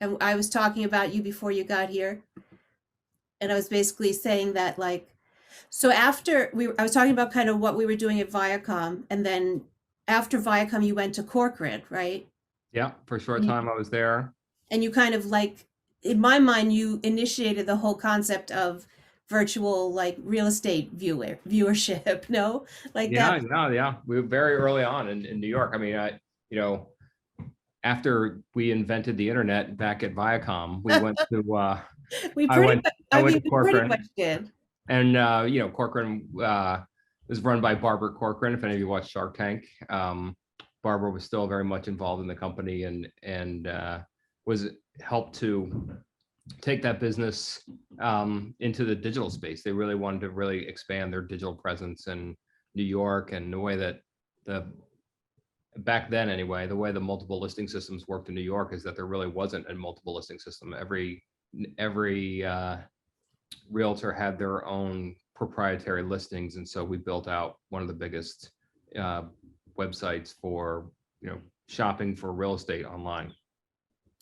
And I was talking about you before you got here. And I was basically saying that, like, so I was talking about kind of what we were doing at Viacom, and then after Viacom, you went to Corcoran, right? Yeah, for a short And you, time I was there. and you kind of like, in my mind, you initiated the whole concept of virtual like real estate viewership, no? Like Yeah, that. no, yeah. We were very early on in New York. I mean, you know, after we invented the internet back at Viacom, we went to We I pretty went much, I I went mean, to we pretty much Corcoran, did. and Corcoran was run by Barbara Corcoran. If any of you watched Shark Tank, Barbara was still very much involved in the company and was helped to take that business into the digital space. They really wanted to really expand their digital presence in New York, and the way that the back then anyway, the way the multiple listing systems worked in New York is that there really wasn't a multiple listing system. Every realtor had their own proprietary listings, and so we built out one of the biggest uh, websites for shopping for real estate online.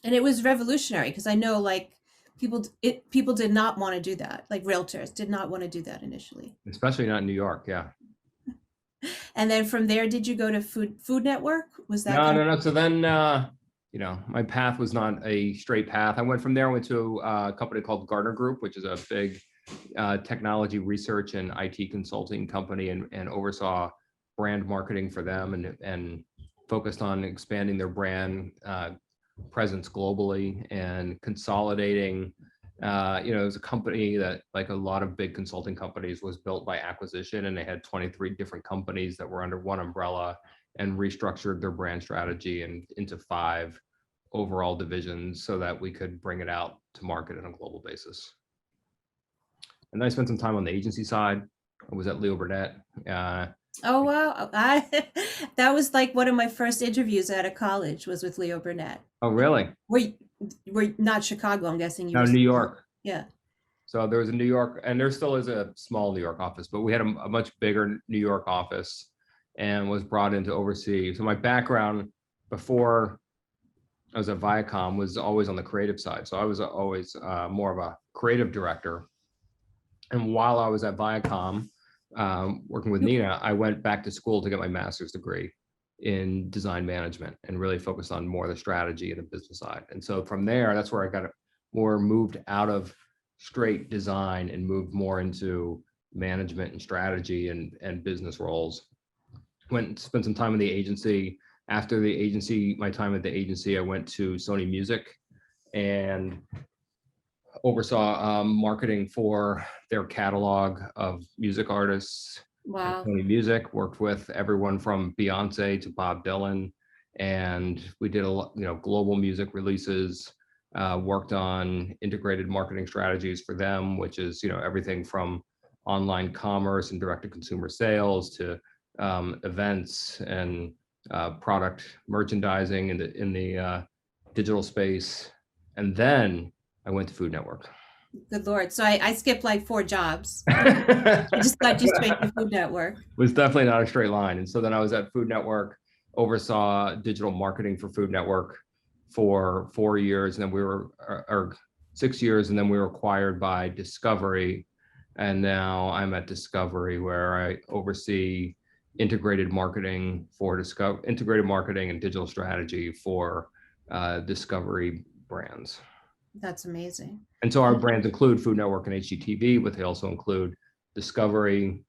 And it was revolutionary because I know like people did not want to do that. Like realtors did not want to do that initially. Especially not in New York. Yeah. And then from there, did you go to Food Network? Was that No, kind no, no. So then, my path was not a straight path. I went from there, went to a company called Gartner Group, which is a big technology research and IT consulting company, and oversaw brand marketing for them, and focused on expanding their brand presence globally and consolidating. It was a company that, like a lot of big consulting companies, was built by acquisition, and they had 23 different companies that were under one umbrella, and restructured their brand strategy into 5 overall divisions so that we could bring it out to market on a global basis. And then I spent some time on the agency side. I was at Leo Burnett. Oh wow. That was like one of my first interviews out of college was with Leo Burnett. Oh, really? Were not Chicago, I'm guessing you No, were New still, York. yeah. So there was a New York, and there still is a small New York office, but we had a much bigger New York office, and was brought in to oversee. So my background before I was at Viacom was always on the creative side. So I was always more of a creative director. And while I was at Viacom, working with Nina, I went back to school to get my master's degree in design management, and really focused on more the strategy and the business side. And so from there, that's where I got more moved out of straight design and moved more into management and strategy and business roles. Went and spent some time in the agency. After my time at the agency, I went to Sony Music and oversaw marketing for their catalog of music artists. At Wow. Sony Music, worked with everyone from Beyonce to Bob Dylan, and we did global music releases. Worked on integrated marketing strategies for them, which is everything from online commerce and direct-to-consumer sales to events and product merchandising in the digital space. And then I went to Food Network. Good Lord. So I skipped like 4 jobs. I just got you straight to Food Network. Was definitely not a straight line. And so then I was at Food Network, oversaw digital marketing for Food Network for 4 years, and then or 6 years, and then we were acquired by Discovery. And now I'm at Discovery, where I oversee integrated marketing and digital strategy for Discovery brands. That's amazing. And so our And brands include Food Network and HGTV, but they also include Discovery,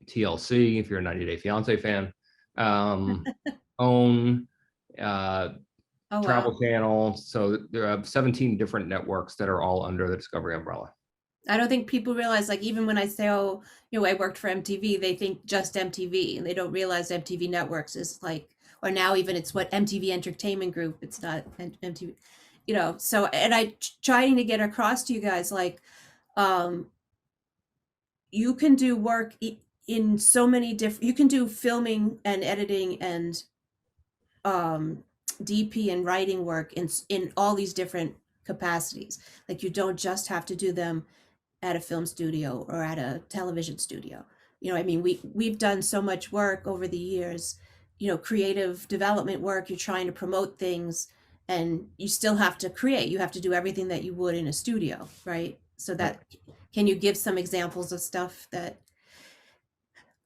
TLC, if you're a 90 Day Fiance fan, OWN, oh wow. Travel Channel. So there are 17 different networks that are all under the Discovery umbrella. I don't think people realize, like, even when I say, oh, I worked for MTV, they think just MTV, and they don't realize MTV Networks is like, or now even it's what MTV Entertainment Group. It's not MTV, So, and trying to get across to you guys, like, um, you can do work in so many different. You can do filming and editing and um, DP and writing work in all these different capacities. Like, you don't just have to do them at a film studio or at a television studio. I mean, we've done so much work over the years, creative development work. You're trying to promote things, and you still have to create. You have to do everything that you would in a studio, right? So Right. that, can you give some examples of stuff that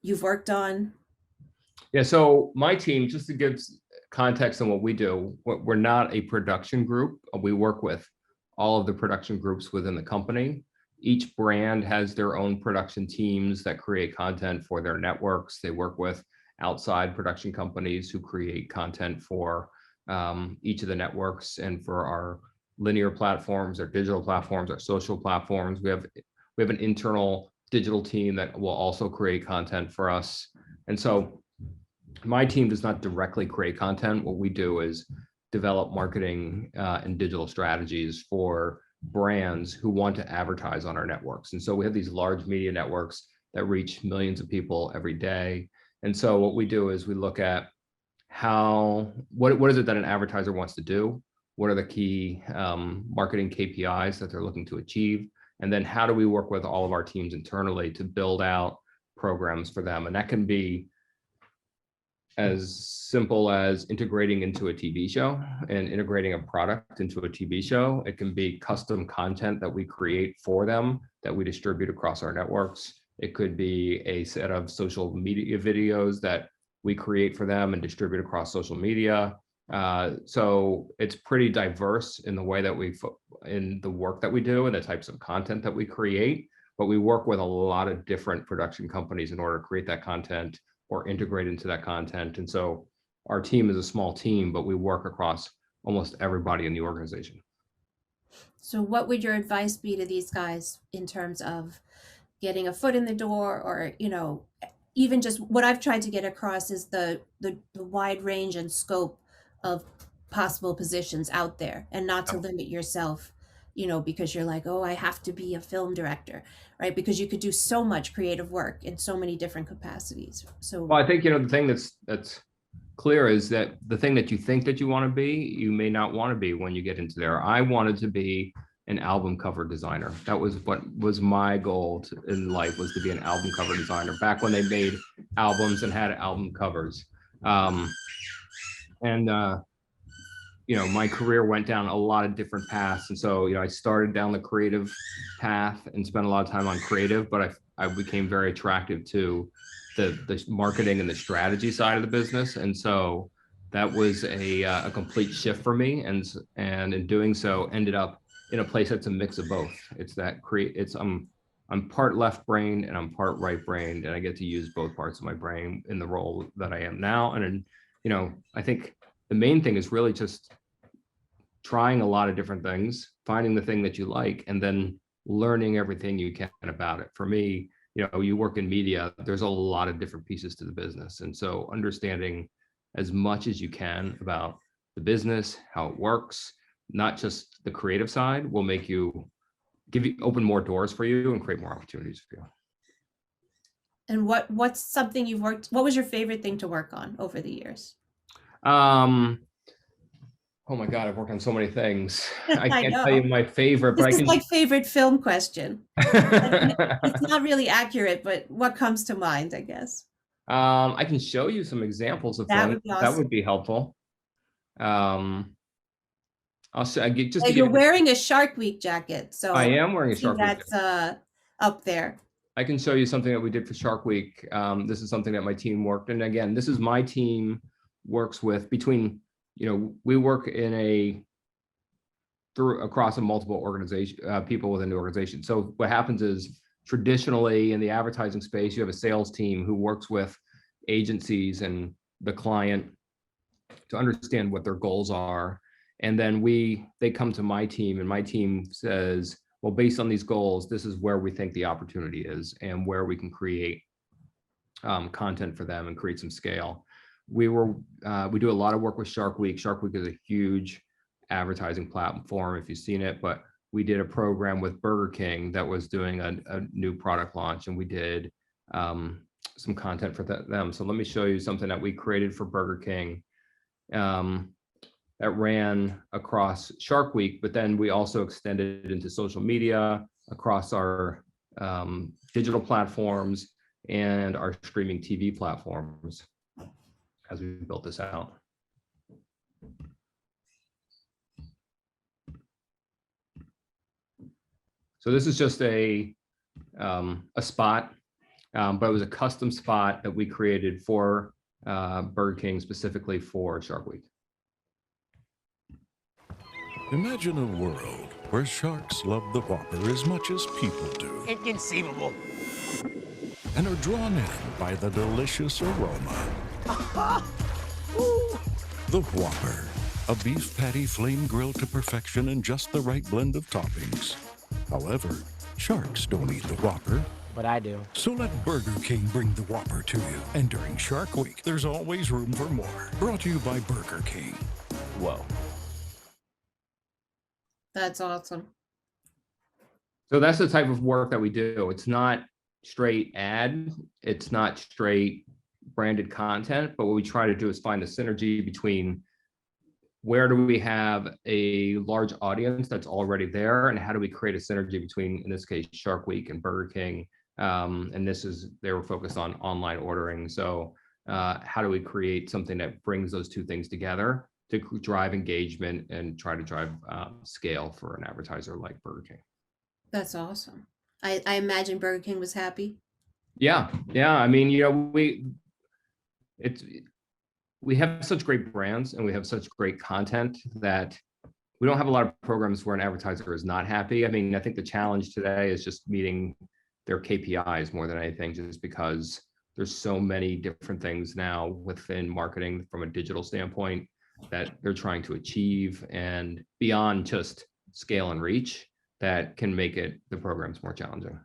you've worked on? Yeah, so my team, just to give context on what we do, we're not a production group. We work with all of the production groups within the company. Each brand has their own production teams that create content for their networks. They work with outside production companies who create content for each of the networks and for our linear platforms, our digital platforms, our social platforms. We have an internal digital team that will also create content for us. And so my team does not directly create content. What we do is develop marketing and digital strategies for brands who want to advertise on our networks. And so we have these large media networks that reach millions of people every day. And so what we do is we look at what is it that an advertiser wants to do? What are the key marketing KPIs that they're looking to achieve? And then how do we work with all of our teams internally to build out programs for them? And that can be as simple as integrating into a TV show and integrating a product into a TV show. It can be custom content that we create for them that we distribute across our networks. It could be a set of social media videos that we create for them and distribute across social media. So it's pretty diverse in the way that in the work that we do and the types of content that we create, but we work with a lot of different production companies in order to create that content or integrate into that content. And so our team is a small team, but we work across almost everybody in the organization. So what would your advice be to these guys in terms of getting a foot in the door, or, even just what I've tried to get across is the wide range and scope of possible positions out there, and not to limit yourself, because you're like, oh, I have to be a film director, right? Because you could do so much creative work in so many different capacities. So, Well, I think, the thing that's clear is that the thing that you think that you want to be, you may not want to be when you get into there. I wanted to be an album cover designer. That was what was my goal in life, was to be an album cover designer back when they made albums and had album covers. And my career went down a lot of different paths. And so, I started down the creative path and spent a lot of time on creative, but I became very attractive to the marketing and the strategy side of the business. And so that was a complete shift for me. And in doing so, ended up in a place that's a mix of both. I'm part left brained and I'm part right brained, and I get to use both parts of my brain in the role that I am now. And I think the main thing is really just trying a lot of different things, finding the thing that you like, and then learning everything you can about it. For me, you work in media, there's a lot of different pieces to the business. And so understanding as much as you can about the business, how it works, not just the creative side, will open more doors for you and create more opportunities for you. and what's something what was your favorite thing to work on over the years? Oh my God, I've worked on so many things. I I can't know. tell you my favorite, but This I is can. like favorite film question. It's not really accurate, but what comes to mind, I guess. I can show you some examples of That things. would be That awesome. would be helpful. I'll say, just to You're give you, wearing a Shark Week jacket, I so am wearing I a think Shark Week. that's up there. I can show you something that we did for Shark Week. This is something that my team worked. And again, this is my team works with we work across a multiple organization, people within the organization. So what happens is, traditionally in the advertising space, you have a sales team who works with agencies and the client to understand what their goals are. And then they come to my team, and my team says, well, based on these goals, this is where we think the opportunity is and where we can create content for them and create some scale. We do a lot of work with Shark Week. Shark Week is a huge advertising platform, if you've seen it, but we did a program with Burger King that was doing a new product launch, and we did some content for them. So let me show you something that we created for Burger King that ran across Shark Week, but then we also extended it into social media, across our digital platforms and our streaming TV platforms as we built this out. So this is just a spot, but it was a custom spot that we created for Burger King specifically for Shark Week. Imagine a world where sharks love the Whopper as much as people do. Inconceivable. And are drawn in by the delicious aroma. The Whopper, a beef patty flame grilled to perfection in just the right blend of toppings. However, sharks don't eat the Whopper. But I do. So let Burger King bring the Whopper to you. And during Shark Week, there's always room for more. Brought to you by Burger King. Whoa. That's awesome. So that's the type of work that we do. It's not straight ad, it's not straight branded content, but what we try to do is find the synergy between where do we have a large audience that's already there, and how do we create a synergy between, in this case, Shark Week and Burger King. And they were focused on online ordering. So how do we create something that brings those two things together to drive engagement and try to drive scale for an advertiser like Burger King? That's awesome. I imagine Burger King was happy. Yeah. I mean, you know, we have such great brands and we have such great content that we don't have a lot of programs where an advertiser is not happy. I mean, I think the challenge today is just meeting their KPIs more than anything, just because there's so many different things now within marketing from a digital standpoint that they're trying to achieve, and beyond just scale and reach, that can make the programs more challenging.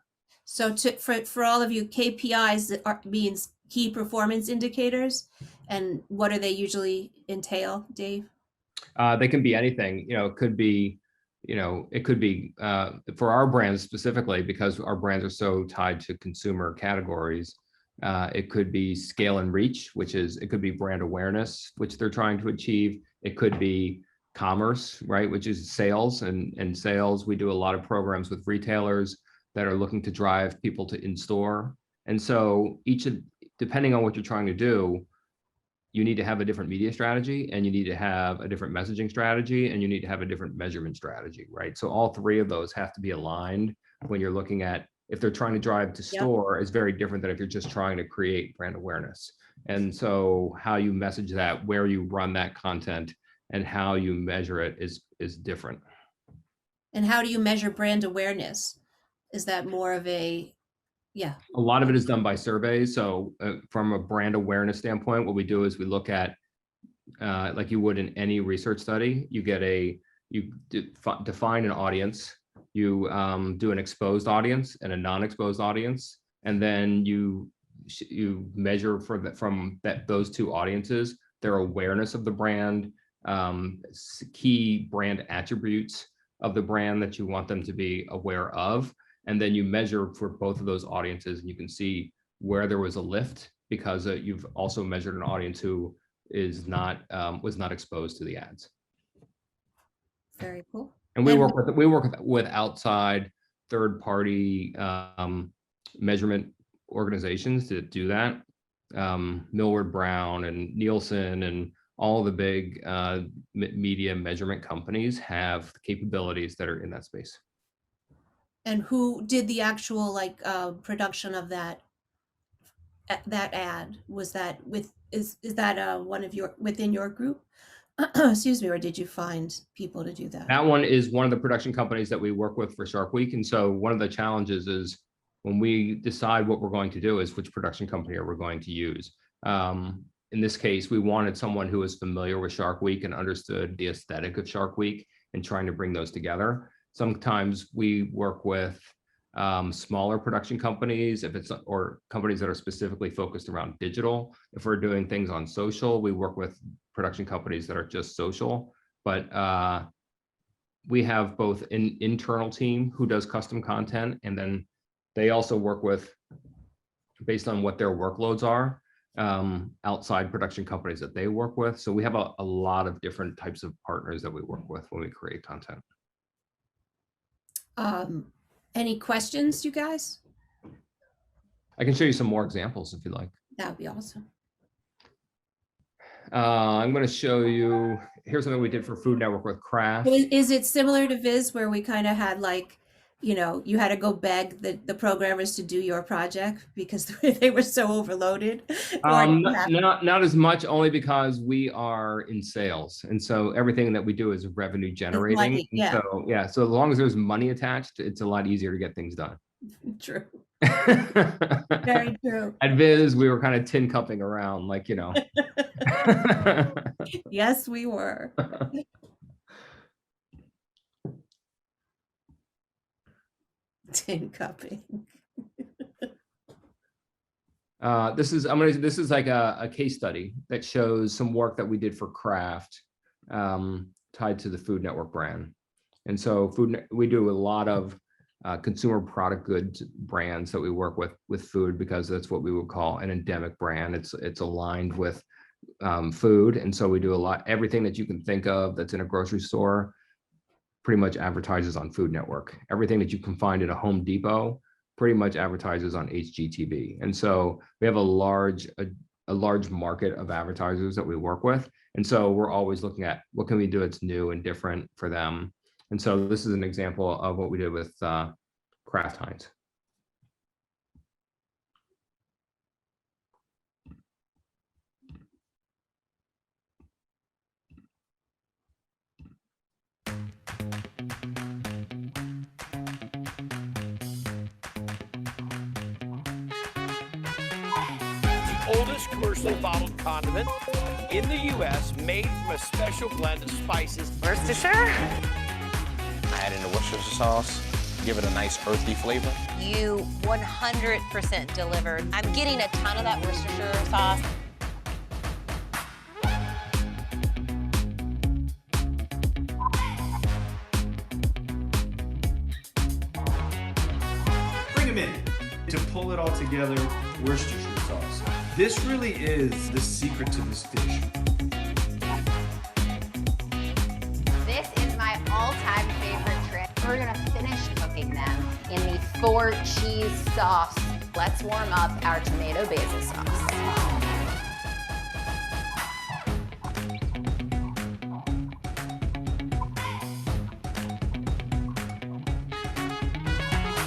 So for all of you, KPIs means key performance indicators, and what do they usually entail, Dave? They can be anything. You know, it could be for our brands specifically, because our brands are so tied to consumer categories. It could be scale and reach, it could be brand awareness, which they're trying to achieve. It could be commerce, right, which is sales, and sales. We do a lot of programs with retailers that are looking to drive people to in-store. And so depending on what you're trying to do, you need to have a different media strategy, and you need to have a different messaging strategy, and you need to have a different measurement strategy, right? So all three of those have to be aligned when you're looking at, if they're trying to drive to store, is very different than if you're just trying to create brand awareness. And so how you message that, where you run that content, and how you measure it is different. And how do you measure brand awareness? Is that more of a A lot of it is done by surveys. So from a brand awareness standpoint, what we do is we look at, like you would in any research study, you define an audience, you do an exposed audience and a non-exposed audience, and then you measure from those two audiences their awareness of the brand, key brand attributes of the brand that you want them to be aware of. And then you measure for both of those audiences, and you can see where there was a lift, because you've also measured an audience who was not exposed to the ads. Very cool. And we work with outside third-party measurement organizations to do that. Millward Brown and Nielsen and all the big media measurement companies have capabilities that are in that space. And who did the actual production of that ad? Was that is that one of within your group? Excuse me, or did you find people to do that? That one is one of the production companies that we work with for Shark Week. And so one of the challenges is when we decide what we're going to do is which production company are we going to use. In this case, we wanted someone who was familiar with Shark Week and understood the aesthetic of Shark Week and trying to bring those together. Sometimes we work with smaller production companies, or companies that are specifically focused around digital. If we're doing things on social, we work with production companies that are just social. But we have both an internal team who does custom content, and then they also work with, based on what their workloads are, outside production companies that they work with. So we have a lot of different types of partners that we work with when we create content. Any questions, you guys? I can show you some more examples if you like. That'd be awesome. I'm going to show you, here's something we did for Food Network with Kraft. Is it similar to Viz, where we kind of had you know, you had to go beg the programmers to do your project because they were so overloaded? Or Not as much, only because we are in sales, and so everything that we do is revenue generating. money, yeah. So yeah, so as long as there's money attached, it's a lot easier to get things done. True. Very true. At Viz, we were kind of tin cupping around, like, you know. Yes, we were. Tin cupping. This is like a case study that shows some work that we did for Kraft, tied to the Food Network brand. And so we do a lot of consumer product goods brands that we work with food, because that's what we would call an endemic brand. It's aligned with food, and so we do everything that you can think of that's in a grocery store pretty much advertises on Food Network. Everything that you can find in a Home Depot pretty much advertises on HGTV. And so we have a large market of advertisers that we work with. And so we're always looking at what can we do that's new and different for them. And so this is an example of what we did with Kraft Heinz. Oldest commercially bottled condiment in the U.S., made from a special blend of spices. Worcestershire? Add in the Worcestershire sauce, give it a nice earthy flavor. You 100% delivered. I'm getting a ton of that Worcestershire sauce. Bring them in. To pull it all together, Worcestershire sauce. This really is the secret to this dish. This is my all-time favorite trick. We're gonna finish cooking them in the 4 cheese sauce. Let's warm up our tomato basil sauce.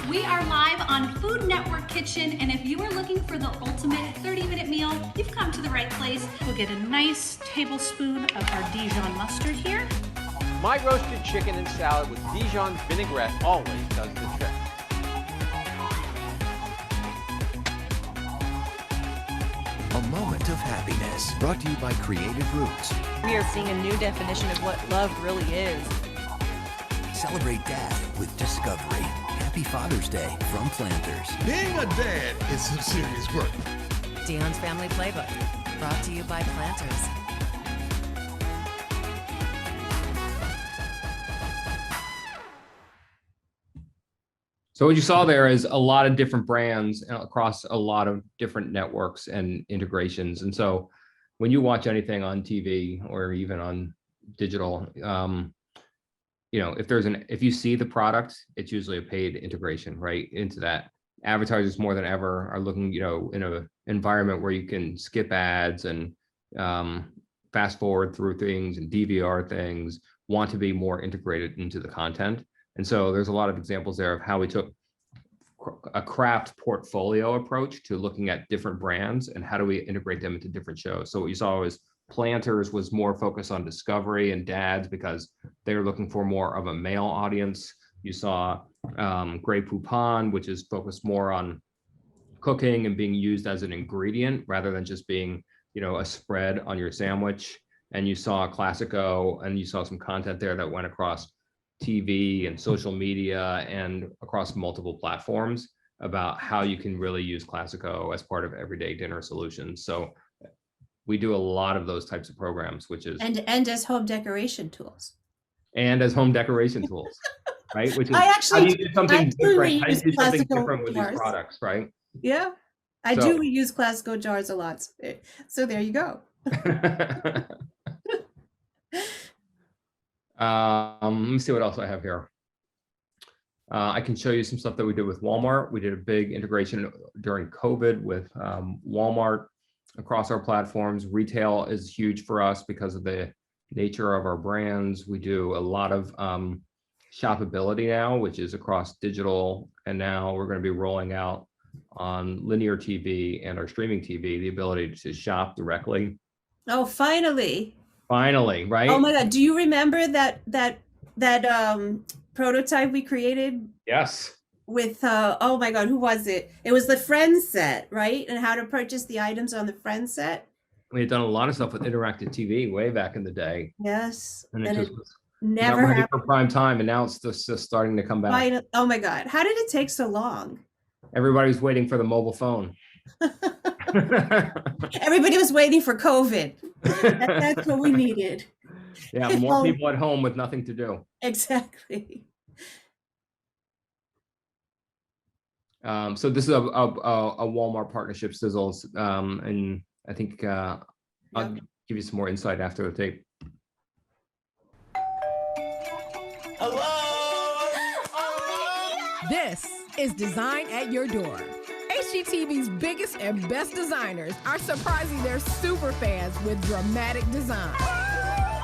We are live on Food Network Kitchen, and if you are looking for the ultimate 30-minute meal, you've come to the right place. We'll get a nice tablespoon of our Dijon mustard here. My roasted chicken and salad with Dijon vinaigrette always does the trick. A moment of happiness, brought to you by Creative Roots. We are seeing a new definition of what love really is. Celebrate Dad with Discovery. Happy Father's Day from Planters. Being a dad is some serious work. Dion's Family Playbook, brought to you by Planters. So what you saw there is a lot of different brands across a lot of different networks and integrations. And so when you watch anything on TV or even on digital, you know, if you see the product, it's usually a paid integration right into that. Advertisers more than ever are looking, you know, in an environment where you can skip ads and fast forward through things and DVR things, want to be more integrated into the content. And so there's a lot of examples there of how we took a craft portfolio approach to looking at different brands and how do we integrate them into different shows. So what you saw was Planters was more focused on Discovery and dads because they were looking for more of a male audience. You saw Grey Poupon, which is focused more on cooking and being used as an ingredient rather than just being, you know, a spread on your sandwich. And you saw Classico, and you saw some content there that went across TV and social media and across multiple platforms about how you can really use Classico as part of everyday dinner solutions. So we do a lot of those types of programs, which is and as home decoration tools. And as home decoration tools, right? Which is I actually how do you do something different? How do you do something Classico different with jars. these products, right? Yeah, I do use Classico jars a lot. So there you go. Let me see what else I have here. I can show you some stuff that we did with Walmart. We did a big integration during COVID with Walmart across our platforms. Retail is huge for us because of the nature of our brands. We do a lot of shoppability now, which is across digital, and now we're going to be rolling out on linear TV and our streaming TV, the ability to shop directly. Oh, finally. Finally, right? Oh my God. Do you remember that prototype we created? Yes. With, oh my God, who was it? It was the Friends set, right? And how to purchase the items on the Friends set. We had done a lot of stuff with interactive TV way back in the day. Yes. And it just was never not ready happened. for prime time, and now it's just starting to come back. Oh my God. How did it take so long? Everybody's waiting for the mobile phone. Everybody was waiting for COVID. That's what we needed. Yeah, more people at home with nothing to do. Exactly. So this is a Walmart partnership, Sizzles, and I think I'll give you some more insight after the tape. This is Design at Your Door. HGTV's biggest and best designers are surprising their super fans with dramatic design.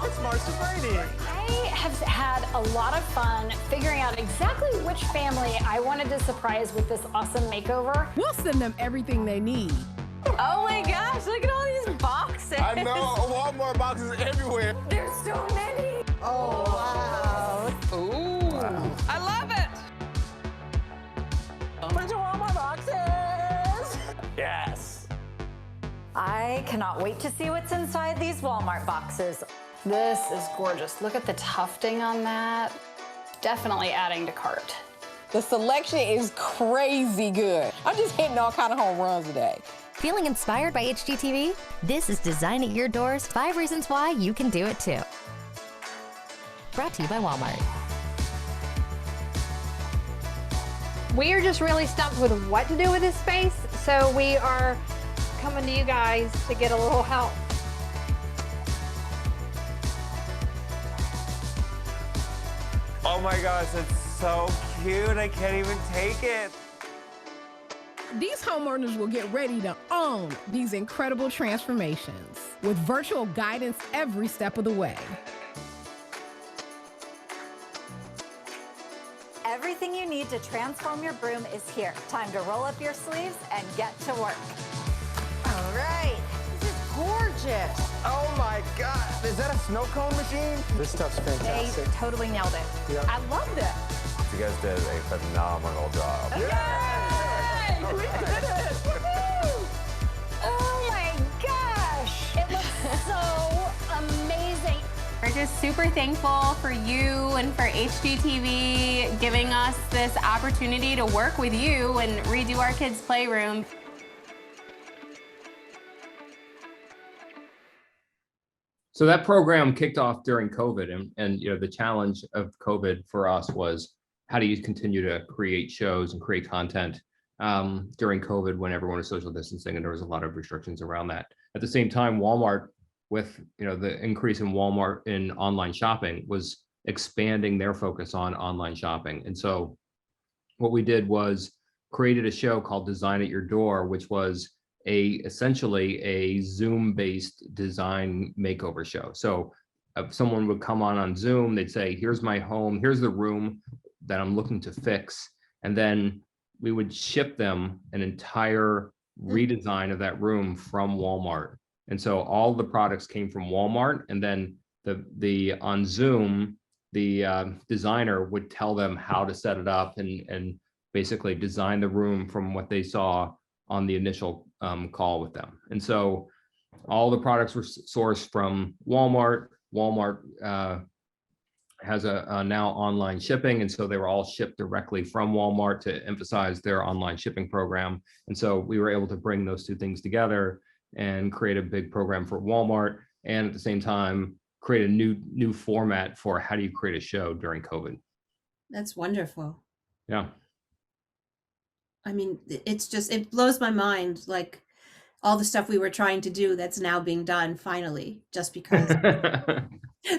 It's Marcia Brady. I have had a lot of fun figuring out exactly which family I wanted to surprise with this awesome makeover. We'll send them everything they need. Oh my gosh, look at all these boxes. I know, Walmart boxes everywhere. There's so many. Oh, wow. Ooh, wow. I love it. Put your Walmart boxes. Yes. I cannot wait to see what's inside these Walmart boxes. This is gorgeous. Look at the tufting on that. Definitely adding to cart. The selection is crazy good. I'm just hitting all kind of home runs today. Feeling inspired by HGTV? This is Design at Your Door's 5 reasons why you can do it too. Brought to you by Walmart. We are just really stumped with what to do with this space, so we are coming to you guys to get a little help. Oh my gosh, it's so cute. I can't even take it. These homeowners will get ready to own these incredible transformations with virtual guidance every step of the way. Everything you need to transform your broom is here. Time to roll up your sleeves and get to work. All right, this is gorgeous. Oh my God, is that a snow cone machine? This stuff's fantastic. They totally nailed it. Yeah. I loved it. You guys did a phenomenal job. Yay! All We right. did it! Woohoo! Oh my gosh! It looks so amazing. We're just super thankful for you and for HGTV giving us this opportunity to work with you and redo our kids' playroom. So that program kicked off during COVID, and you know, the challenge of COVID for us was, how do you continue to create shows and create content during COVID when everyone was social distancing and there was a lot of restrictions around that. At the same time, Walmart, with the increase in Walmart in online shopping, was expanding their focus on online shopping. And so what we did was created a show called Design at Your Door, which was essentially a Zoom-based design makeover show. So if someone would come on Zoom, they'd say, here's my home, here's the room that I'm looking to fix. And then we would ship them an entire redesign of that room from Walmart. And so all the products came from Walmart, and then on Zoom, the designer would tell them how to set it up and basically design the room from what they saw on the initial call with them. And so all the products were sourced from Walmart. Walmart has a now online shipping, and so they were all shipped directly from Walmart to emphasize their online shipping program. And so we were able to bring those two things together and create a big program for Walmart, and at the same time create a new format for how do you create a show during COVID. That's wonderful. Yeah. I mean, it blows my mind, like all the stuff we were trying to do that's now being done finally, just because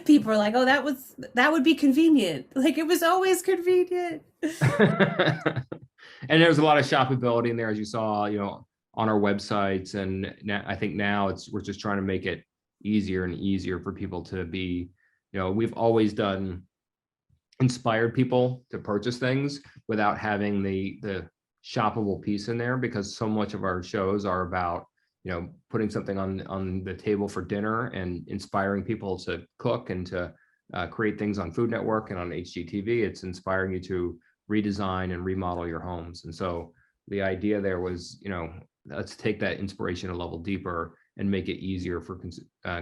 people are like, oh, that would be convenient. Like, it was always convenient. And there's a lot of shoppability in there, as you saw, on our websites. And now, I think now we're just trying to make it easier and easier for people to be, we've always done inspired people to purchase things without having the shoppable piece in there, because so much of our shows are about, putting something on the table for dinner and inspiring people to cook and to create things on Food Network and on HGTV. It's inspiring you to redesign and remodel your homes. And so the idea there was, let's take that inspiration a level deeper and make it easier for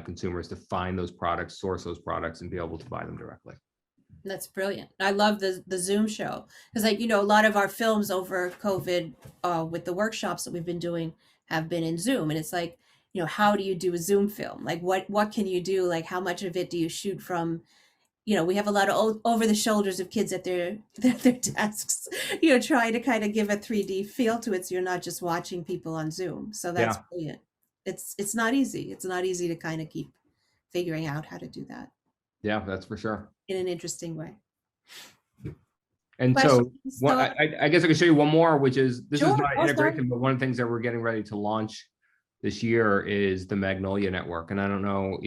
consumers to find those products, source those products, and be able to buy them directly. That's brilliant. I love the Zoom show because, a lot of our films over COVID with the workshops that we've been doing have been in Zoom, and it's like, how do you do a Zoom film? Like, what can you do? Like, how much of it do you shoot from? We have a lot of over the shoulders of kids at their desks, trying to kind of give a 3D feel to it, so you're not just watching people on Zoom. So that's brilliant. It's not easy. It's not easy to kind of keep figuring out how to do that. Yeah, that's for sure. In an interesting way. And so I guess I can show you one more, which is, this is not integration, but one of the things that we're getting ready to launch this year is the Magnolia Network. And I don't know,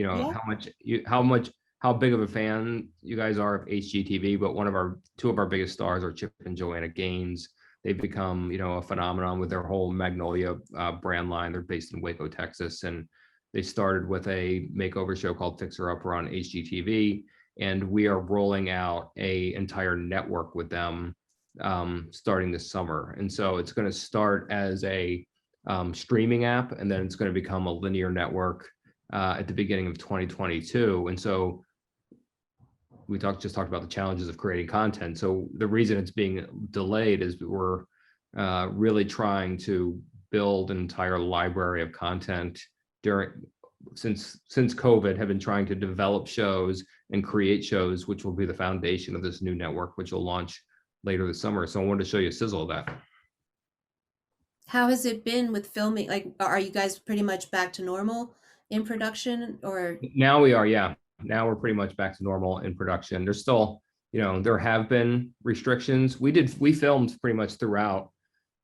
how big of a fan you guys are of HGTV, but two of our biggest stars are Chip and Joanna Gaines. They've become, a phenomenon with their whole Magnolia brand line. They're based in Waco, Texas, and they started with a makeover show called Fixer Upper on HGTV. And we are rolling out an entire network with them starting this summer. And so it's going to start as a streaming app, and then it's going to become a linear network at the beginning of 2022. And so we just talked about the challenges of creating content. So the reason it's being delayed is we're really trying to build an entire library of content since COVID, have been trying to develop shows and create shows, which will be the foundation of this new network, which will launch later this summer. So I wanted to show you a sizzle of that. How has it been with filming? Like, are you guys pretty much back to normal in production, or? Now we are, yeah. Now we're pretty much back to normal in production. There's still, there have been restrictions. We filmed pretty much throughout.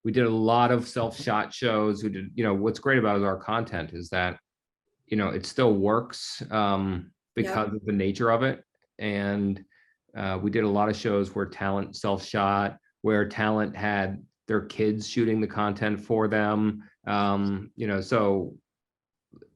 We did a lot of self-shot shows. We did, what's great about our content is that, it still works because of the nature of it. And we did a lot of shows where talent self-shot, where talent had their kids shooting the content for them. So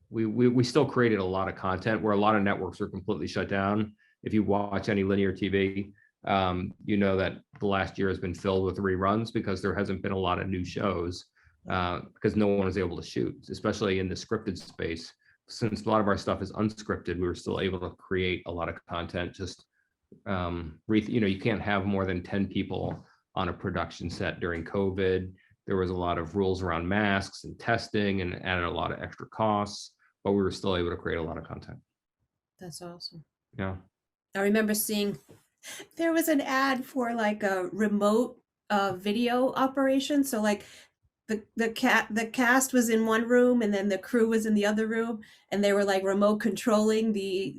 we still created a lot of content where a lot of networks are completely shut down. If you watch any linear TV, that the last year has been filled with reruns because there hasn't been a lot of new shows because no one was able to shoot, especially in the scripted space. Since a lot of our stuff is unscripted, we were still able to create a lot of content. Just, you can't have more than 10 people on a production set during COVID. There was a lot of rules around masks and testing and added a lot of extra costs, but we were still able to create a lot of content. That's awesome. Yeah. I remember seeing there was an ad for like a remote video operation. So like the cast was in one room and then the crew was in the other room, and they were like remote controlling the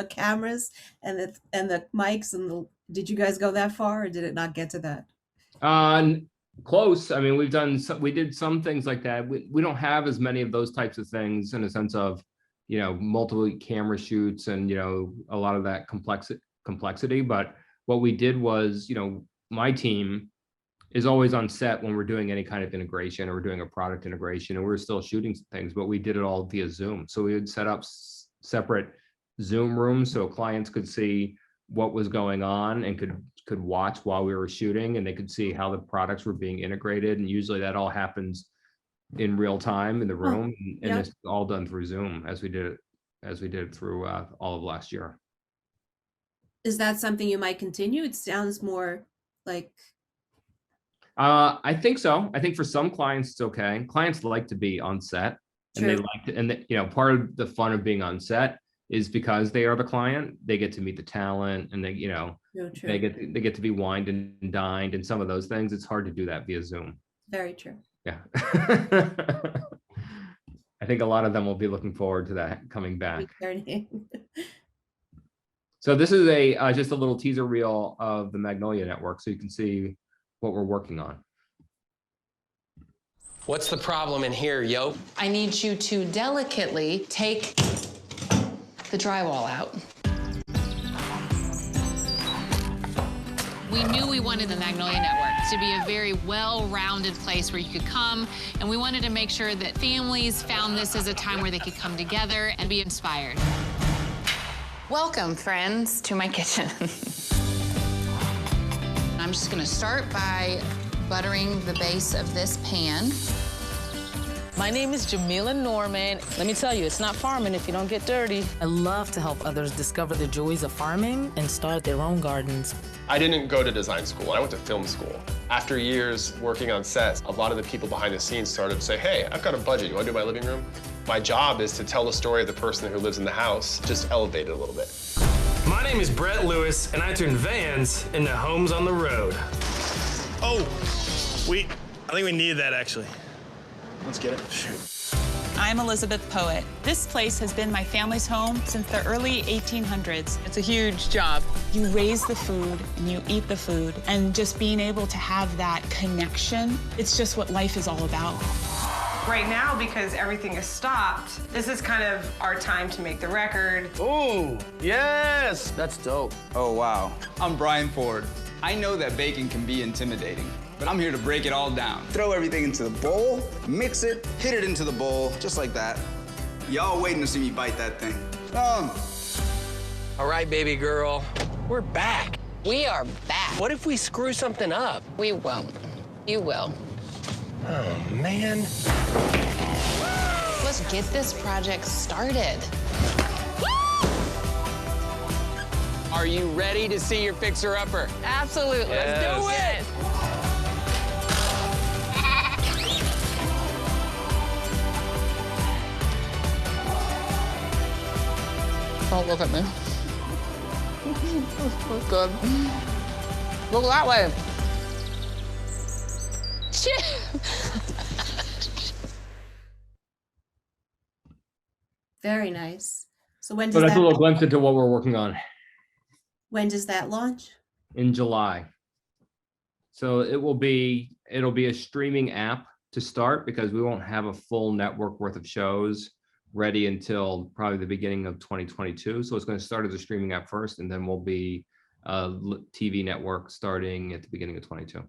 cameras and the mics and did you guys go that far, or did it not get to that? Close. I mean, we did some things like that. We don't have as many of those types of things in a sense of, multiple camera shoots and, a lot of that complexity. But what we did was, my team is always on set when we're doing any kind of integration or we're doing a product integration, and we're still shooting things, but we did it all via Zoom. So we would set up separate Zoom rooms so clients could see what was going on and could watch while we were shooting, and they could see how the products were being integrated. And usually that all happens in real time in the room, and it's all done through Zoom as we did it through all of last year. Is that something you might continue? It sounds more like. I think so. I think for some clients it's okay. Clients like to be on set, and they like to, and part of the fun of being on set is because they are the client, they get to meet the talent, and they get to be wined and dined and some of those things. It's hard to do that via Zoom. Very true. Yeah. I think a lot of them will be looking forward to that coming back. So this is just a little teaser reel of the Magnolia Network, so you can see what we're working on. What's the problem in here, yo? I need you to delicately take the drywall out. We wanted the Magnolia Network to be a very well-rounded place where you could come, and we wanted to make sure that families found this as a time where they could come together and be inspired. Welcome, friends, to my kitchen. I'm just gonna start by buttering the base of this pan. My name is Jamila Norman. Let me tell you, it's not farming if you don't get dirty. I love to help others discover the joys of farming and start their own gardens. I didn't go to design school, I went to film school. After years working on sets, a lot of the people behind the scenes started to say, hey, I've got a budget, you wanna do my living room? My job is to tell the story of the person who lives in the house, just elevate it a little bit. My name is Brett Lewis, and I turn vans into homes on the road. Oh, I think we needed that, actually. Let's get it. Shoot. I'm Elizabeth Poet. This place has been my family's home since the early 1800s. It's a huge job. You raise the food and you eat the food, and just being able to have that connection, it's just what life is all about. Right now, because everything is stopped, this is kind of our time to make the record. Ooh, yes! That's dope. Oh, wow. I'm Brian Ford. I know that baking can be intimidating, but I'm here to break it all down. Throw everything into the bowl, mix it, hit it into the bowl, just like that. Y'all waiting to see me bite that thing. All right, baby girl, we're back. We are back. What if we screw something up? We won't. You will. Oh, man. Let's get this project started. Are you ready to see your fixer-upper? Absolutely. Yes. Let's do it. Don't look at me. Good. Look that way. Very nice. So when So does that's that a little glimpse into what we're working on when does that launch? in July. So it'll be a streaming app to start because we won't have a full network worth of shows ready until probably the beginning of 2022. So it's going to start as a streaming app first, and then we'll be a TV network starting at the beginning of 22.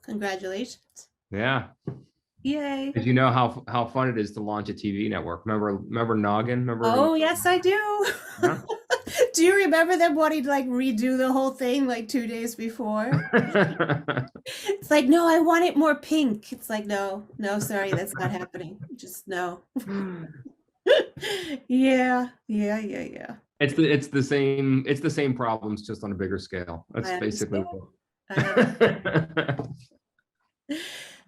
Congratulations. Yeah. Yay. Because you know how fun it is to launch a TV network. Remember Noggin? Remember? Oh, yes, I do. Yeah. Do you remember them wanting to like redo the whole thing like 2 days before? It's like, no, I want it more pink. It's like, no, sorry, that's not happening. Just no. Yeah. It's the same problems, just on a bigger scale. That's basically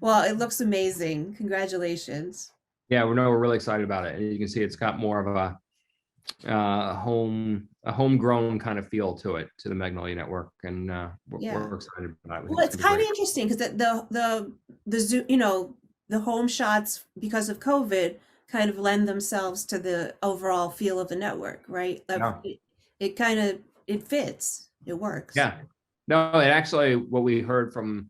Well, it looks amazing. Congratulations. Yeah, we're really excited about it. And you can see it's got more of a homegrown kind of feel to it, to the Magnolia Network, and we're excited about it. Well, it's kind of interesting because the the home shots, because of COVID, kind of lend themselves to the overall feel of the network, right? It fits. It works. Yeah. No, it actually, what we heard from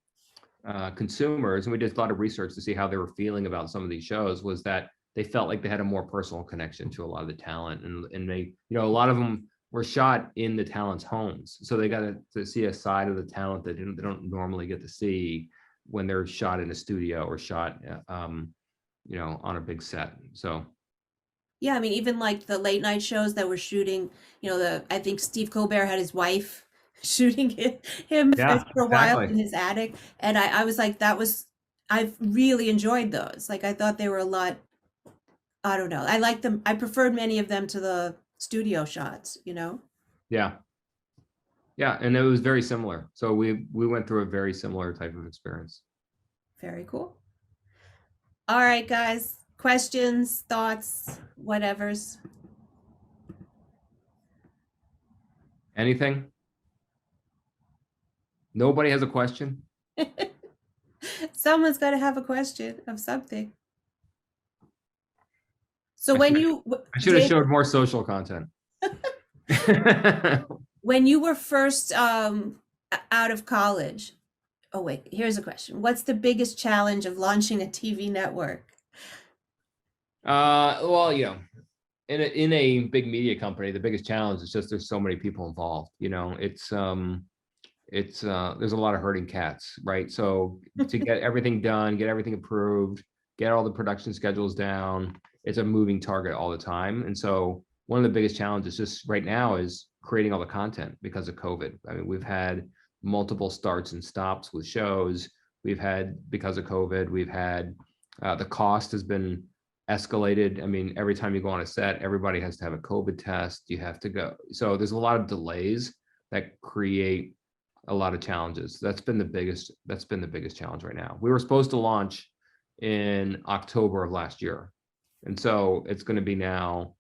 consumers, and we did a lot of research to see how they were feeling about some of these shows, was that they felt like they had a more personal connection to a lot of the talent, and they, a lot of them were shot in the talent's homes, so they got to see a side of the talent that they don't normally get to see when they're shot in a studio or shot on a big set. So yeah, I mean, even like the late night shows that were shooting, I think Steve Colbert had his wife shooting him for a while in his attic, and I was like, I've really enjoyed those. Like, I thought they were a lot, I don't know, I liked them. I preferred many of them to the studio shots. Yeah, and it was very similar. So we went through a very similar type of experience. Very cool. All right, guys, questions, thoughts, whatevers. Anything? Nobody has a question? Someone's got to have a question of something. So when I should have showed more social content. When you were first out of college, oh wait, here's a question. What's the biggest challenge of launching a TV network? Well, in a big media company, the biggest challenge is just there's so many people involved. it's there's a lot of herding cats, right? So to get everything done, get everything approved, get all the production schedules down, it's a moving target all the time. And so one of the biggest challenges just right now is creating all the content because of COVID. I mean, we've had multiple starts and stops with shows. We've had, because of COVID, we've had the cost has been escalated. I mean, every time you go on a set, everybody has to have a COVID test. You have to go. So there's a lot of delays that create a lot of challenges. That's been the biggest challenge right now. We were supposed to launch in October of last year. And so it's going to be now,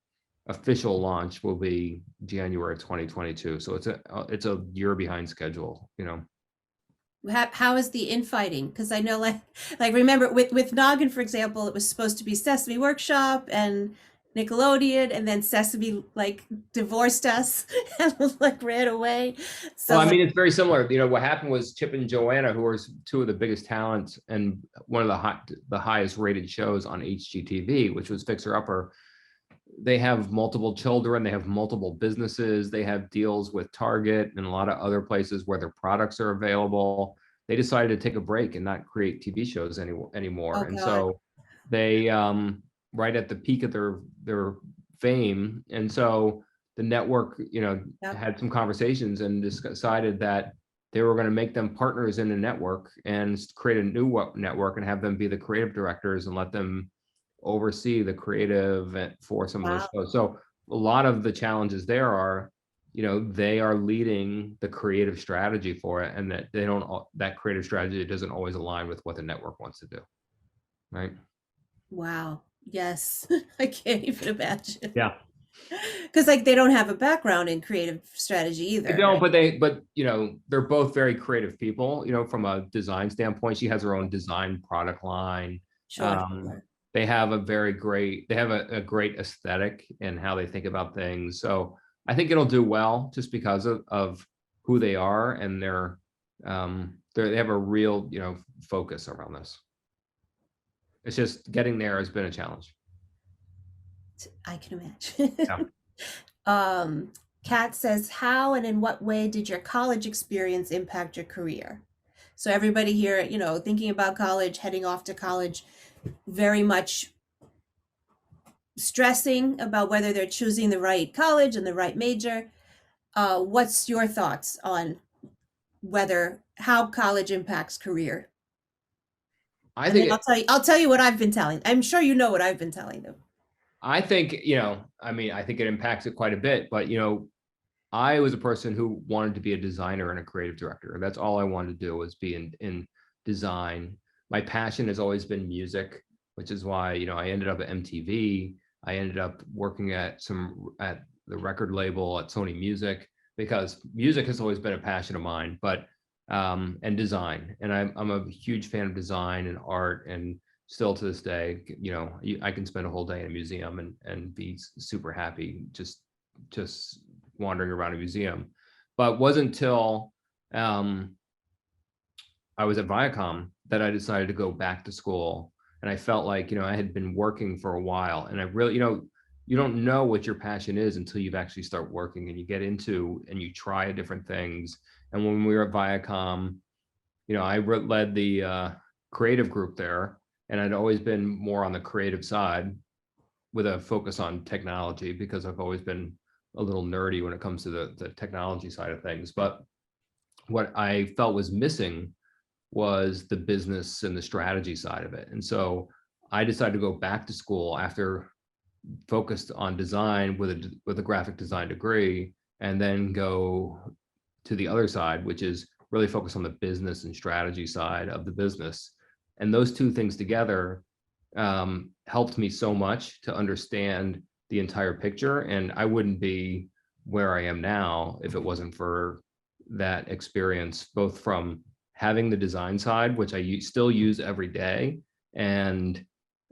official launch will be January of 2022. So it's a year behind schedule, you know. How is the infighting? Because I know, like remember with Noggin, for example, it was supposed to be Sesame Workshop and Nickelodeon, and then Sesame like divorced us and like ran away. So well, I mean, it's very similar. You know, what happened was Chip and Joanna, who are two of the biggest talents and one of the highest rated shows on HGTV, which was Fixer Upper. They have multiple children, they have multiple businesses, they have deals with Target and a lot of other places where their products are available. They decided to take a break and not create TV shows anymore. Oh, and God. So they, right at the peak of their fame. And so the network, you know, had some conversations and decided that they were going to make them partners in a network and create a new network and have them be the creative directors and let them oversee the creative for some of those shows. So a lot of the challenges there are, you know, they are leading the creative strategy for it, and that that creative strategy doesn't always align with what the network wants to do, right? Wow. Yes. I can't even imagine. Yeah. Because like they don't have a background in creative strategy either. They don't, but you know, they're both very creative people, you know, from a design standpoint. She has her own design product line. Sure. They have a great aesthetic in how they think about things. So I think it'll do well just because of who they are, and they have a real, you know, focus around this. It's just getting there has been a challenge. I can imagine. Yeah. Kat says, how and in what way did your college experience impact your career? So everybody here, you know, thinking about college, heading off to college, very much stressing about whether they're choosing the right college and the right major. What's your thoughts on how college impacts career? I'll tell you what I've been telling. I'm sure you know what I've been telling them. I think, you know, I mean, I think it impacts it quite a bit, but, you know, I was a person who wanted to be a designer and a creative director. That's all I wanted to do, was be in design. My passion has always been music, which is why, you know, I ended up at MTV. I ended up working at the record label at Sony Music, because music has always been a passion of mine, but and design. And I'm a huge fan of design and art, and still to this day, you know, I can spend a whole day in a museum and be super happy just wandering around a museum. But it wasn't until I was at Viacom that I decided to go back to school. And I felt like, you know, I had been working for a while, and I really, you know, you don't know what your passion is until you've actually start working and you get into and you try different things. And when we were at Viacom, you know, I led the creative group there, and I'd always been more on the creative side with a focus on technology, because I've always been a little nerdy when it comes to the technology side of things. But what I felt was missing was the business and the strategy side of it. And so I decided to go back to school after focused on design with a graphic design degree, and then go to the other side, which is really focus on the business and strategy side of the business. And those two things together helped me so much to understand the entire picture. And I wouldn't be where I am now if it wasn't for that experience, both from having the design side, which I still use every day. And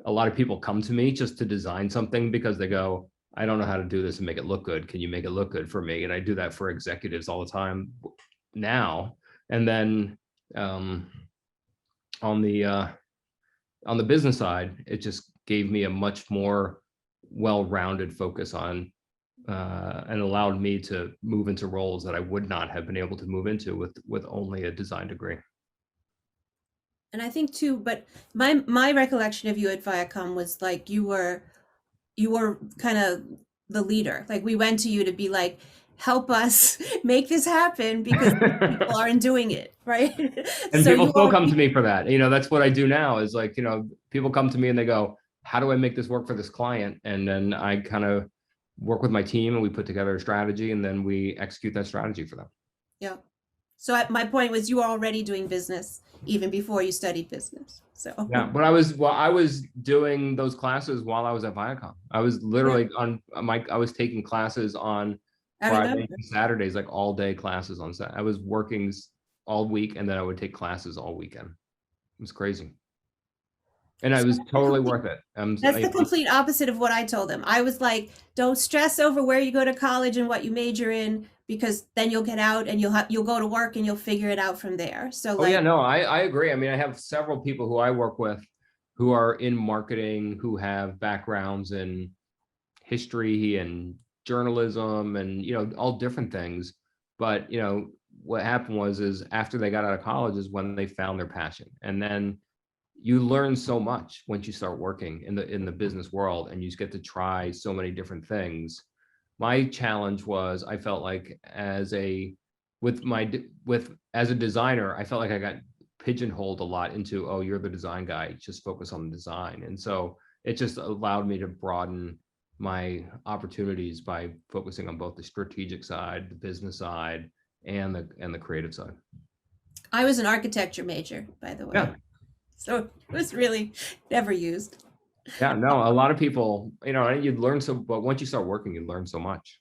a lot of people come to me just to design something because they go, I don't know how to do this and make it look good. Can you make it look good for me? And I do that for executives all the time now. And then on the business side, it just gave me a much more well-rounded focus on and allowed me to move into roles that I would not have been able to move into with only a design degree. And I think too, but my recollection of you at Viacom was like you were kind of the leader. Like we went to you to be like, help us make this happen because people aren't doing it, right? And So people you still are- come to me for that. You know, that's what I do now is like, you know, people come to me and they go, how do I make this work for this client? And then I kind of work with my team and we put together a strategy and then we execute that strategy for them. Yeah. So my point was you were already doing business even before you studied business. So yeah, but I was doing those classes while I was at Viacom. I was literally I was taking classes on Friday and Saturdays, like all day classes on Saturday. I was working all week and then I would take classes all weekend. It was crazy. And it was totally worth it. That's the complete opposite of what I told them. I was like, don't stress over where you go to college and what you major in, because then you'll get out and you'll go to work and you'll figure it out from there. So yeah, no, I agree. I mean, I have several people who I work with who are in marketing, who have backgrounds in history and journalism and, you know, all different things. But, you know, what happened is after they got out of college is when they found their passion. And then you learn so much once you start working in the business world and you just get to try so many different things. My challenge was I felt like as a designer, I felt like I got pigeonholed a lot into, oh, you're the design guy, just focus on the design. And so it just allowed me to broaden my opportunities by focusing on both the strategic side, the business side, and the creative side. I was an architecture major, by the way. Yeah. So it was really never used. Yeah, no, a lot of people, you know, you'd learn but once you start working, you learn so much.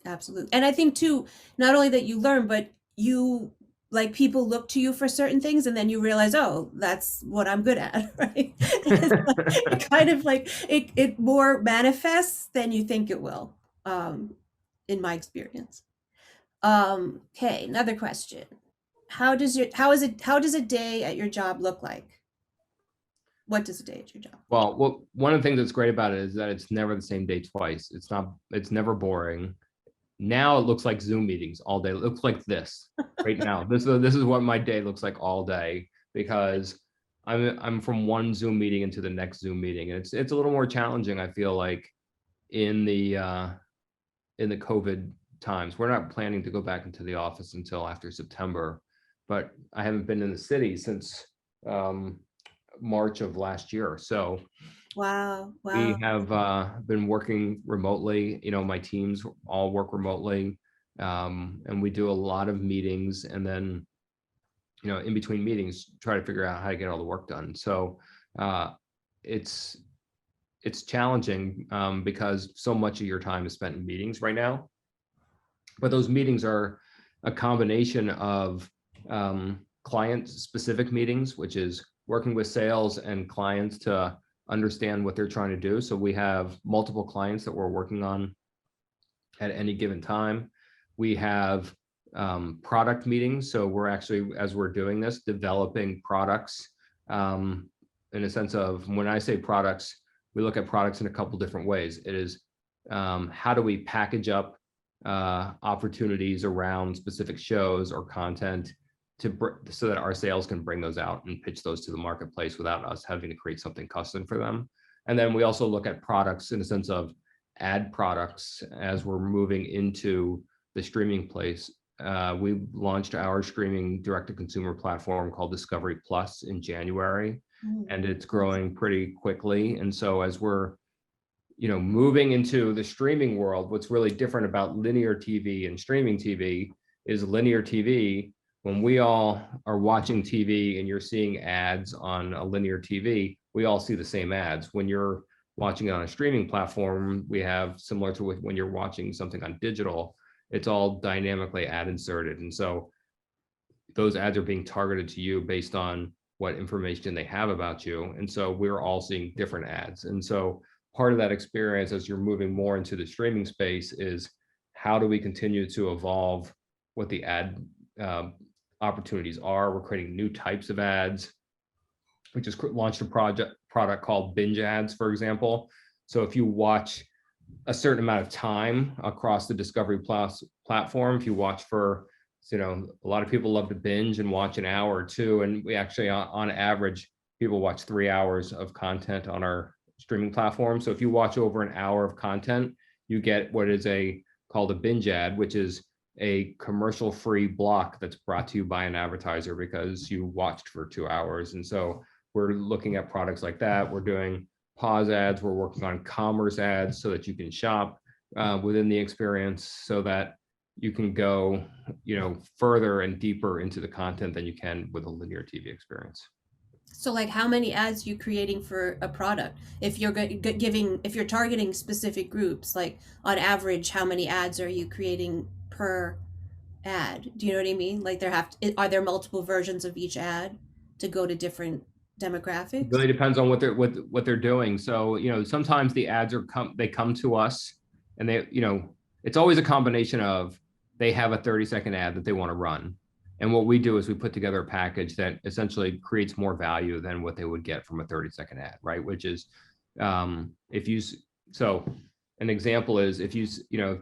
Absolutely. And I think too, not only that you learn, but you like people look to you for certain things and then you realize, oh, that's what I'm good at, right? It kind of like it more manifests than you think it will, in my experience. Okay, another question. How does a day at your job look like? What does a day at your job? Well, one of the things that's great about it is that it's never the same day twice. It's never boring. Now it looks like Zoom meetings all day. It looks like this right now. This is what my day looks like all day because I'm from one Zoom meeting into the next Zoom meeting. And it's a little more challenging, I feel like, in the COVID times. We're not planning to go back into the office until after September, but I haven't been in the city since March of last year. So wow. We have been working remotely. You know, my teams all work remotely, and we do a lot of meetings, and then, you know, in between meetings, try to figure out how to get all the work done. So it's challenging because so much of your time is spent in meetings right now. But those meetings are a combination of client-specific meetings, which is working with sales and clients to understand what they're trying to do. So we have multiple clients that we're working on at any given time. We have product meetings. So we're actually, as we're doing this, developing products in a sense of, when I say products, we look at products in a couple different ways. It is how do we package up opportunities around specific shows or content so that our sales can bring those out and pitch those to the marketplace without us having to create something custom for them. And then we also look at products in a sense of ad products as we're moving into the streaming place. We launched our streaming direct-to-consumer platform called Discovery Plus in January, and it's growing pretty quickly. And so as we're, you know, moving into the streaming world, what's really different about linear TV and streaming TV is linear TV. When we all are watching TV and you're seeing ads on a linear TV, we all see the same ads. When you're watching it on a streaming platform, we have similar to when you're watching something on digital, it's all dynamically ad inserted. And so those ads are being targeted to you based on what information they have about you. And so we're all seeing different ads. And so part of that experience as you're moving more into the streaming space is how do we continue to evolve what the ad opportunities are. We're creating new types of ads. We just launched a product called binge ads, for example. So if you watch a certain amount of time across the Discovery Plus platform. If you watch for, a lot of people love to binge and watch an hour or two, and we actually, on average, people watch 3 hours of content on our streaming platform. So if you watch over an hour of content, you get what is called a binge ad, which is a commercial-free block that's brought to you by an advertiser because you watched for 2 hours. And so we're looking at products like that. We're doing pause ads. We're working on commerce ads so that you can shop within the experience, so that you can go, further and deeper into the content than you can with a linear TV experience. So like how many ads are you creating for a product? If you're if you're targeting specific groups, like on average, how many ads are you creating per ad? Do you know what I mean? Like are there multiple versions of each ad to go to different demographics? It really depends on what they're doing. So, sometimes the ads they come to us and they, it's always a combination of they have a 30-second ad that they want to run. And what we do is we put together a package that essentially creates more value than what they would get from a 30-second ad, right? Which is, so an example is if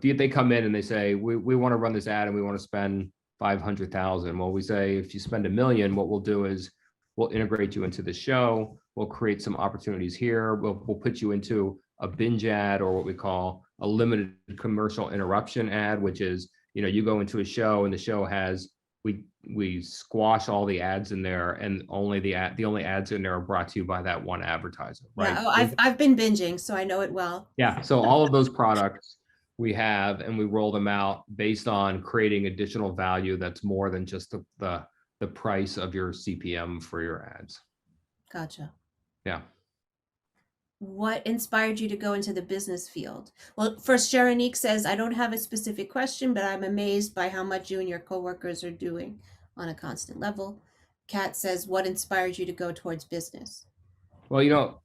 they come in and they say, we want to run this ad and we want to spend 500,000. Well, we say, if you spend $1 million, what we'll do is we'll integrate you into the show. We'll create some opportunities here. We'll put you into a binge ad, or what we call a limited commercial interruption ad, which is, you go into a show and the show has, we squash all the ads in there, and the only ads in there are brought to you by that one advertiser, right? Yeah, I've been binging, so I know it well. Yeah, so all of those products we have, and we roll them out based on creating additional value that's more than just the price of your CPM for your ads. Gotcha. Yeah. What inspired you to go into the business field? Well, first, Sharonique says, I don't have a specific question, but I'm amazed by how much you and your coworkers are doing on a constant level. Kat says, what inspired you to go towards business? Well,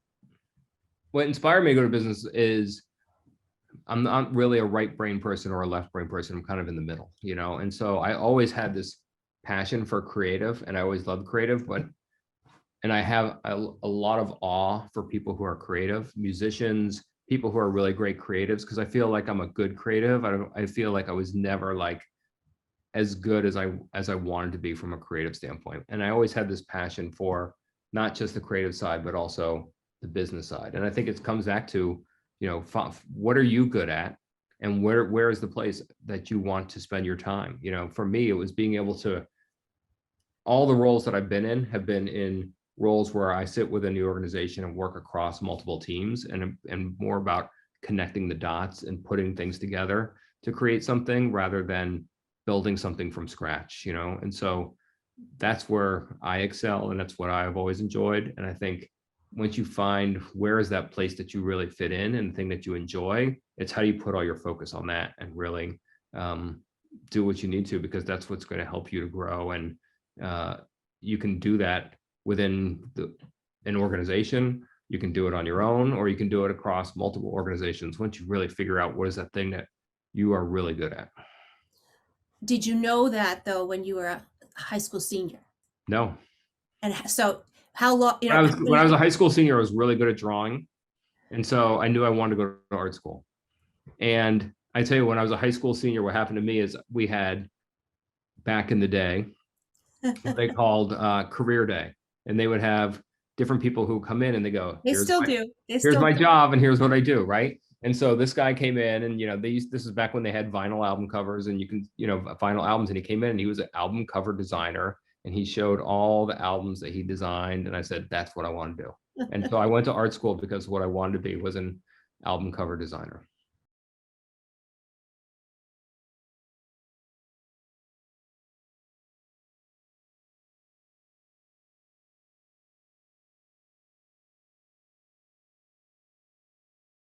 what inspired me to go to business is I'm not really a right brain person or a left brain person. I'm kind of in the middle, and so I always had this passion for creative, and I always loved creative, and I have a lot of awe for people who are creative, musicians, people who are really great creatives, because I feel like I'm a good creative. I feel like I was never like as good as I wanted to be from a creative standpoint. And I always had this passion for not just the creative side, but also the business side. And I think it comes back to, what are you good at? And where is the place that you want to spend your time? For me, it was being able to, all the roles that I've been in have been in roles where I sit within the organization and work across multiple teams, and more about connecting the dots and putting things together to create something rather than building something from scratch, and so that's where I excel, and that's what I've always enjoyed. And I think once you find where is that place that you really fit in and the thing that you enjoy, it's how you put all your focus on that and really do what you need to, because that's what's going to help you to grow. And you can do that within an organization. You can do it on your own, or you can do it across multiple organizations once you really figure out what is that thing that you are really good at. Did you know that though when you were a high school senior? No. And so how long? When I was a high school senior, I was really good at drawing, and so I knew I wanted to go to art school. And I tell you, when I was a high school senior, what happened to me is we had, back in the day, what they called career day, and they would have different people who come in and they go, They still do. Here's my job and here's what I do, right? And so this guy came in, and this is back when they had vinyl album covers, and you can vinyl albums, and he came in and he was an album cover designer, and he showed all the albums that he designed, and I said, that's what I want to do. And so I went to art school because what I wanted to be was an album cover designer.